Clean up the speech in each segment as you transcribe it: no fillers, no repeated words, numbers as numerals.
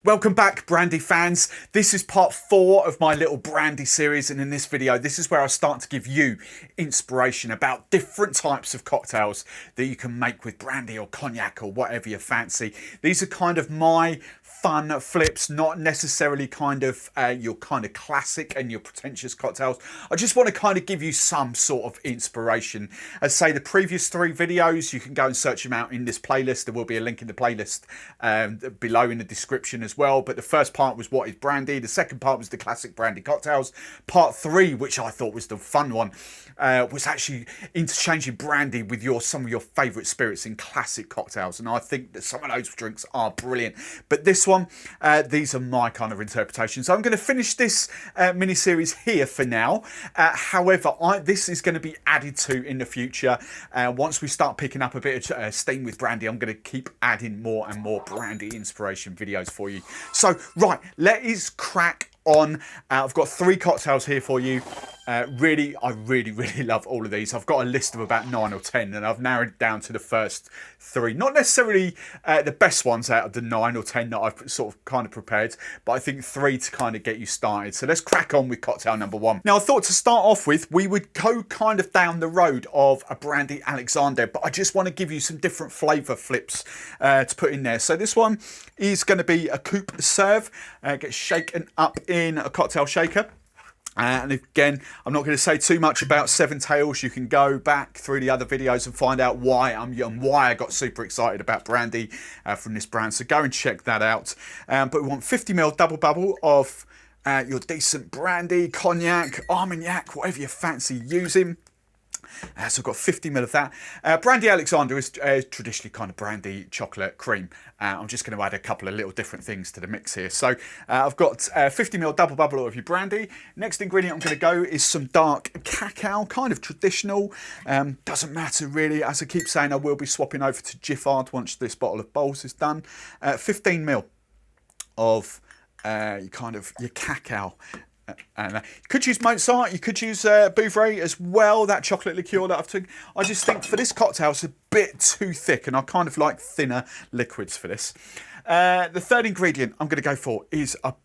Welcome back, Brandy fans. This is part 4 of my little Brandy series, and in this video this is where I start to give you inspiration about different types of cocktails that you can make with brandy or cognac or whatever you fancy. These are kind of my fun flips, not necessarily kind of your kind of classic and your pretentious cocktails. I just want to kind of give you some sort of inspiration. As say, the previous 3 videos, you can go and search them out in this playlist. There will be a link in the playlist below in the description as well. But the first part was what is brandy, the second part was the classic brandy cocktails. Part 3, which I thought was the fun one, was actually interchanging brandy with some of your favourite spirits in classic cocktails, and I think that some of those drinks are brilliant. But this one, these are my kind of interpretations. So I'm going to finish this mini series here for now. However, this is going to be added to in the future. Once we start picking up a bit of steam with brandy, I'm going to keep adding more and more brandy inspiration videos for you. So right, let's crack on. I've got 3 cocktails here for you. I really love all of these. I've got a list of about 9 or 10, and I've narrowed it down to the first 3. Not necessarily the best ones out of the 9 or 10 that I've sort of kind of prepared, but I think 3 to kind of get you started. So let's crack on with cocktail number 1. Now, I thought to start off with, we would go kind of down the road of a Brandy Alexander, but I just want to give you some different flavour flips to put in there. So this one is going to be a coupe serve. Gets shaken up in a cocktail shaker. And again, I'm not going to say too much about Seven Tails. You can go back through the other videos and find out why I got super excited about brandy from this brand. So go and check that out. But we want 50ml double bubble of your decent brandy, cognac, Armagnac, whatever you fancy using. So I've got 50ml of that. Brandy Alexander is traditionally kind of brandy chocolate cream. I'm just going to add a couple of little different things to the mix here. So I've got 50ml double bubble of your brandy. Next ingredient I'm going to go is some dark cacao, kind of traditional. Doesn't matter really. As I keep saying, I will be swapping over to Giffard once this bottle of bowls is done. 15ml of your cacao. And you could use Mozart, you could use Bouvray as well, that chocolate liqueur that I've taken. I just think for this cocktail it's a bit too thick, and I kind of like thinner liquids for this. The third ingredient I'm going to go for is a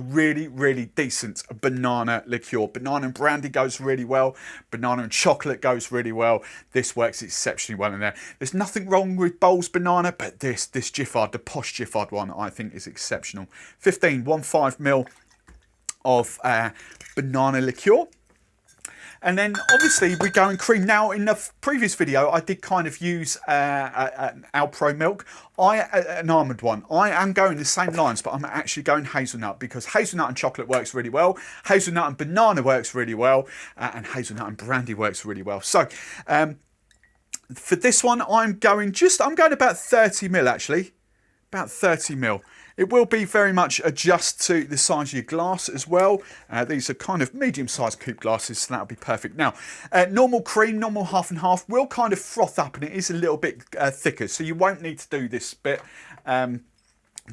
really decent banana liqueur. Banana and brandy goes really well. Banana and chocolate goes really well. This works exceptionally well in there. There's nothing wrong with Bowls banana, but this Giffard, the posh Giffard one, I think is exceptional. 15ml of banana liqueur. And then obviously we go in cream. Now in the previous video I did kind of use an Alpro milk, an almond one. I am going the same lines, but I'm actually going hazelnut, because hazelnut and chocolate works really well, hazelnut and banana works really well, and hazelnut and brandy works really well. So for this one I'm going about 30ml actually, about 30ml. It will be very much adjust to the size of your glass as well. These are kind of medium-sized coupe glasses, so that'll be perfect. Now, normal cream, normal half and half, will kind of froth up, and it is a little bit thicker, so you won't need to do this bit that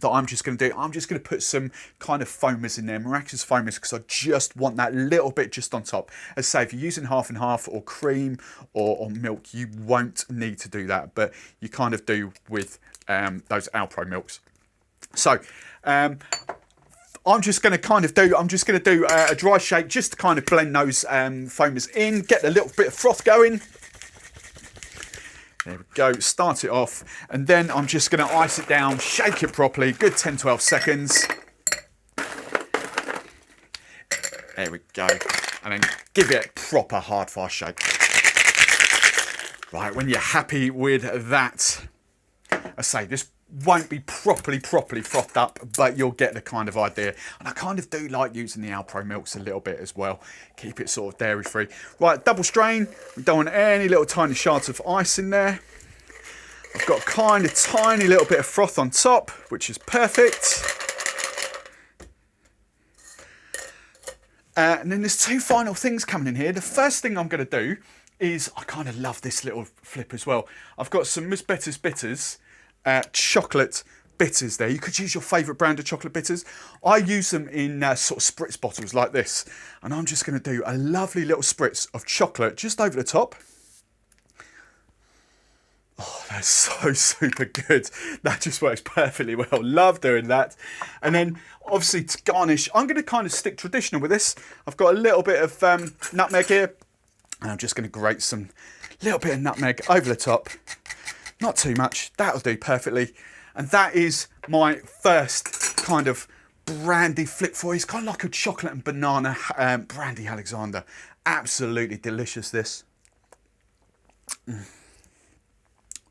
I'm just going to do. I'm just going to put some kind of foamers in there, miraculous foamers, because I just want that little bit just on top. As I say, if you're using half and half or cream or milk, you won't need to do that, but you kind of do with those Alpro milks. So I'm just going to do a dry shake just to kind of blend those foamers in, get a little bit of froth going. There we go, start it off, and then I'm just going to ice it down, shake it properly, good 10-12 seconds. There we go, and then give it a proper hard fast shake. Right, when you're happy with that, I say this won't be properly frothed up, but you'll get the kind of idea. And I kind of do like using the Alpro milks a little bit as well. Keep it sort of dairy free. Right, double strain. We don't want any little tiny shards of ice in there. I've got kind of tiny little bit of froth on top, which is perfect. And then there's 2 final things coming in here. The first thing I'm going to do is, I kind of love this little flip as well. I've got some Miss Better's Bitters chocolate bitters there. You could use your favourite brand of chocolate bitters. I use them in sort of spritz bottles like this, and I'm just going to do a lovely little spritz of chocolate just over the top. Oh, that's so super good. That just works perfectly well. Love doing that. And then obviously to garnish, I'm going to kind of stick traditional with this. I've got a little bit of nutmeg here. And I'm just going to grate some little bit of nutmeg over the top. Not too much. That'll do perfectly. And that is my first kind of brandy flip for you. It's kind of like a chocolate and banana brandy Alexander. Absolutely delicious, this.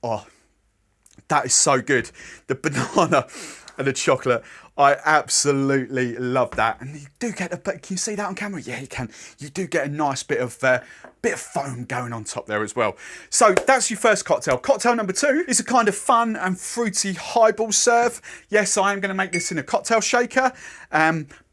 Oh, that is so good. The banana and the chocolate. I absolutely love that. And you do get can you see that on camera? Yeah, you can. You do get a nice bit of foam going on top there as well. So that's your first cocktail. Cocktail number 2 is a kind of fun and fruity highball serve. Yes, I am going to make this in a cocktail shaker.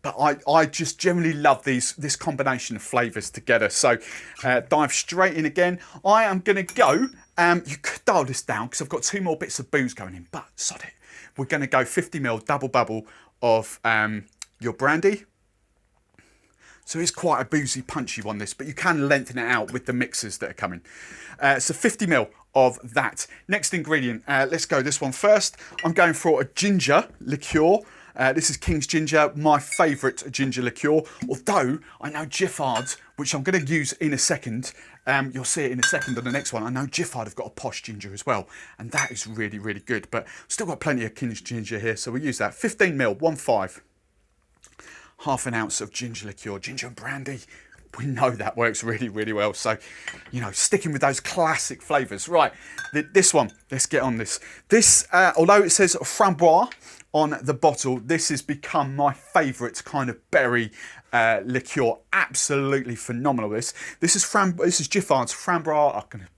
But I just generally love this combination of flavours together. So dive straight in again. I am going to go, you could dial this down because I've got 2 more bits of booze going in, but sod it. We're going to go 50ml double bubble of your brandy. So it's quite a boozy, punchy one, this, but you can lengthen it out with the mixers that are coming. So 50ml of that. Next ingredient, let's go this one first. I'm going for a ginger liqueur. This is King's Ginger, my favourite ginger liqueur. Although I know Giffard's, which I'm going to use in a second. You'll see it in a second on the next one. I know Giffard have got a posh ginger as well, and that is really, really good. But still got plenty of King's Ginger here, so we'll use that. 15ml, 1.5. Half an ounce of ginger liqueur, ginger and brandy. We know that works really, really well. So, you know, sticking with those classic flavours. Right, this one, let's get on this. This, although it says framboise on the bottle, this has become my favourite kind of berry liqueur. Absolutely phenomenal. This is Giffard's Framboise. I'm going to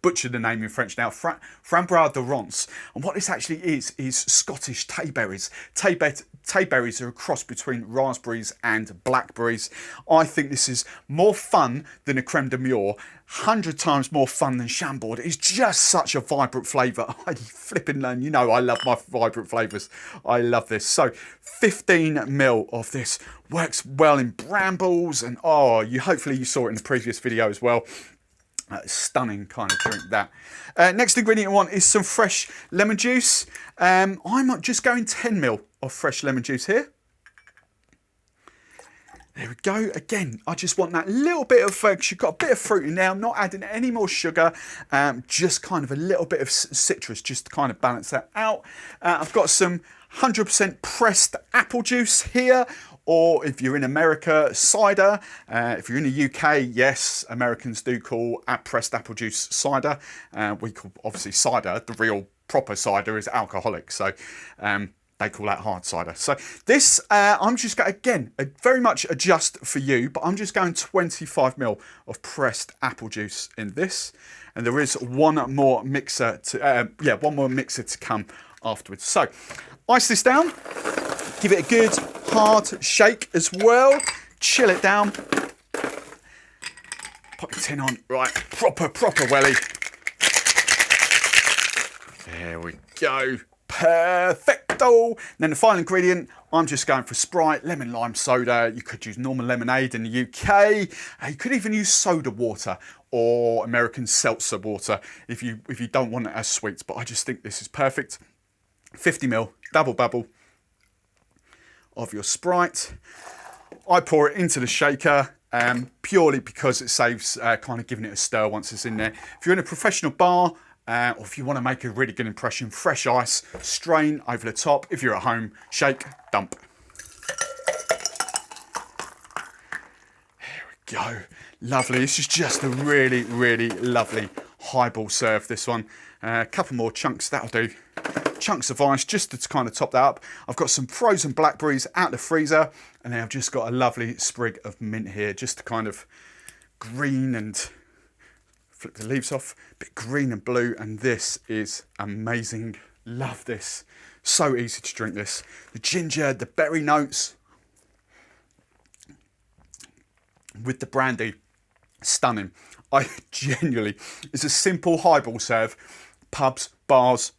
butcher the name in French now. Framboise de Rance. And what this actually is Scottish tayberries. Tayberries are a cross between raspberries and blackberries. I think this is more fun than a creme de mure. 100 times more fun than Chambord. It's just such a vibrant flavour. I flipping learn. You know I love my vibrant flavours. I love this. So 15ml of this works well in brambles, and hopefully you saw it in the previous video as well. Stunning kind of drink, that. Next ingredient I want is some fresh lemon juice. I'm just going 10ml of fresh lemon juice here. There we go. Again, I just want that little bit of, you've got a bit of fruit in there. I'm not adding any more sugar, just kind of a little bit of citrus just to kind of balance that out. I've got some 100% pressed apple juice here, or if you're in America, cider. If you're in the UK, yes, Americans do call pressed apple juice cider. We call, obviously, cider, the real proper cider is alcoholic. So they call that hard cider. So this, I'm just going, again, very much adjust for you, but I'm just going 25ml of pressed apple juice in this. And there is one more mixer to come afterwards. So ice this down, give it a good hard shake as well, chill it down, pop your tin on, right, proper welly. There we go, perfecto. Then the final ingredient, I'm just going for Sprite, lemon lime soda. You could use normal lemonade in the UK. You could even use soda water or American seltzer water if you don't want it as sweet, but I just think this is perfect. 50ml double bubble of your Sprite. I pour it into the shaker purely because it saves kind of giving it a stir once it's in there. If you're in a professional bar, or if you want to make a really good impression, fresh ice, strain over the top. If you're at home, shake, dump. There we go. Lovely. This is just a really, really lovely highball serve, this one. A couple more chunks, that'll do. Chunks of ice just to kind of top that up. I've got some frozen blackberries out the freezer, and then I've just got a lovely sprig of mint here, just to kind of green and flip the leaves off, a bit green and blue, and this is amazing. Love this. So easy to drink this. The ginger, the berry notes with the brandy, stunning. I genuinely, it's a simple highball serve. Pubs, bars,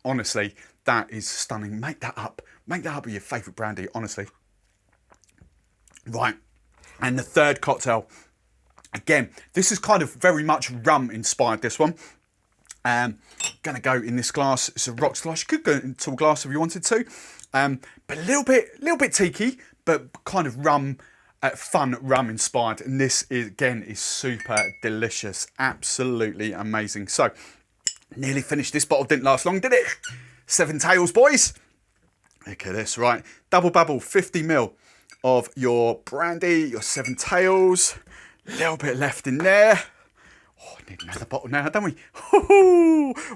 honestly, that is stunning. Make that up. Make that up with your favourite brandy, honestly. Right, and the third cocktail. Again, this is kind of very much rum inspired, this one. Gonna go in this glass. It's a rocks glass. You could go into a glass if you wanted to, but a little bit tiki, but kind of rum, fun rum inspired. And this is, again, is super delicious, absolutely amazing. So nearly finished this bottle. Didn't last long, did it? 7 Tails, boys. Look at this, right? Double bubble, 50 ml of your brandy, your 7 Tails. A little bit left in there. Oh, I need another bottle now, don't we?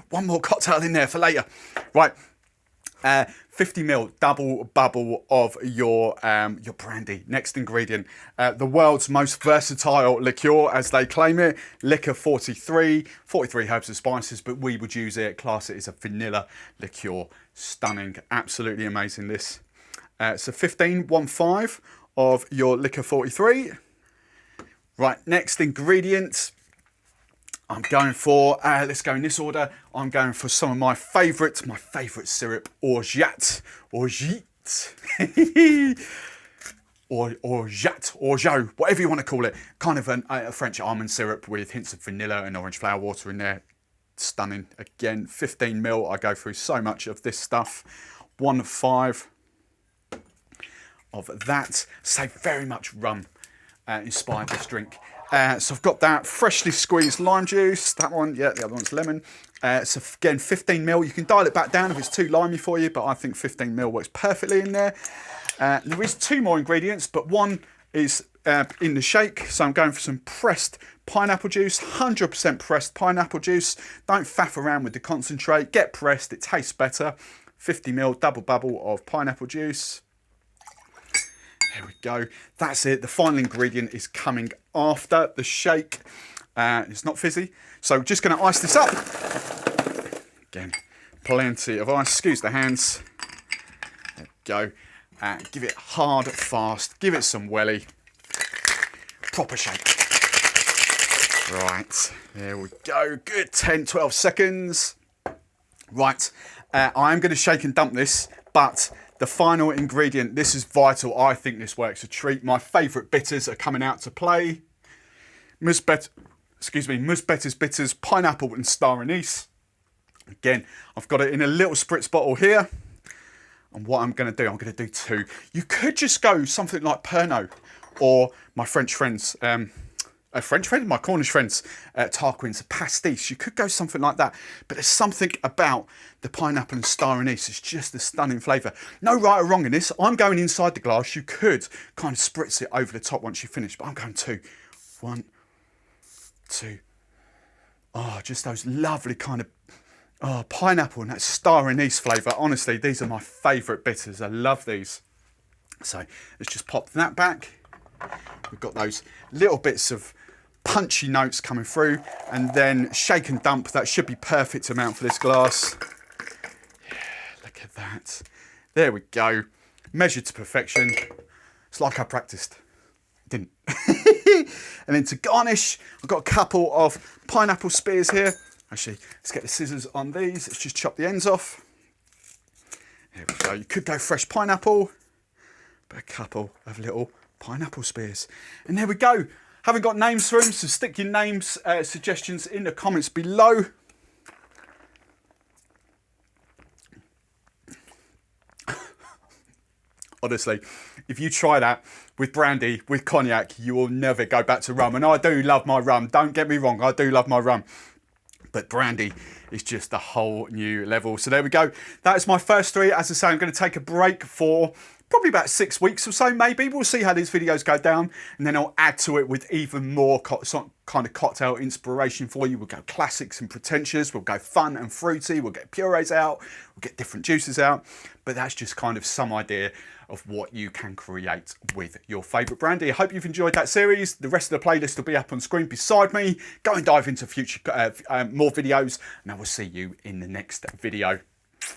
One more cocktail in there for later. Right, 50 ml double bubble of your brandy. Next ingredient, the world's most versatile liqueur, as they claim it. Liquor 43 herbs and spices, but we would use it, class it as a vanilla liqueur. Stunning, absolutely amazing this. So 15 of your liquor 43. Right, next ingredient. I'm going for, let's go in this order. I'm going for some of my favourite syrup, orgeat, orgeat, whatever you want to call it. Kind of a French almond syrup with hints of vanilla and orange flower water in there. Stunning. Again, 15 ml. I go through so much of this stuff. 1.5 of that. So very much rum inspired this drink. So I've got that freshly squeezed lime juice, that one, yeah, the other one's lemon. So again, 15 ml. You can dial it back down if it's too limey for you, but I think 15 ml works perfectly in there. There is 2 more ingredients, but one is in the shake. So I'm going for some pressed pineapple juice, 100% pressed pineapple juice. Don't faff around with the concentrate, get pressed, it tastes better. 50 ml double bubble of pineapple juice. There we go. That's it. The final ingredient is coming after the shake. It's not fizzy. So we're just going to ice this up. Again, plenty of ice. Excuse the hands. There we go. Give it hard, fast. Give it some welly. Proper shake. Right. There we go. Good 10, 12 seconds. Right. I am going to shake and dump this, but the final ingredient, this is vital. I think this works a treat. My favourite bitters are coming out to play. Musbetter's bitters, pineapple and star anise. Again, I've got it in a little spritz bottle here. And what I'm going to do, I'm going to do 2. You could just go something like Pernod, or my French friends, my Cornish friends, Tarquin's, a pastis. You could go something like that. But there's something about the pineapple and star anise. It's just a stunning flavour. No right or wrong in this. I'm going inside the glass. You could kind of spritz it over the top once you finish. But I'm going 2. 1, 2. Oh, just those lovely kind of pineapple and that star anise flavour. Honestly, these are my favourite bitters. I love these. So let's just pop that back. We've got those little bits of punchy notes coming through, and then shake and dump. That should be perfect amount for this glass. Yeah, look at that. There we go. Measured to perfection. It's like I practiced. Didn't. And then to garnish, I've got a couple of pineapple spears here. Actually, let's get the scissors on these. Let's just chop the ends off. There we go. You could go fresh pineapple, but a couple of little pineapple spears. And there we go. Haven't got names for them, so stick your names, suggestions in the comments below. Honestly, if you try that with brandy, with cognac, you will never go back to rum. And I do love my rum. Don't get me wrong, I do love my rum. But brandy is just a whole new level. So there we go. That is my first 3. As I say, I'm going to take a break for probably about 6 weeks or so, maybe. We'll see how these videos go down, and then I'll add to it with even more kind of cocktail inspiration for you. We'll go classics and pretentious, we'll go fun and fruity, we'll get purees out, we'll get different juices out, but that's just kind of some idea of what you can create with your favourite brandy. I hope you've enjoyed that series. The rest of the playlist will be up on screen beside me. Go and dive into future more videos, and I will see you in the next video.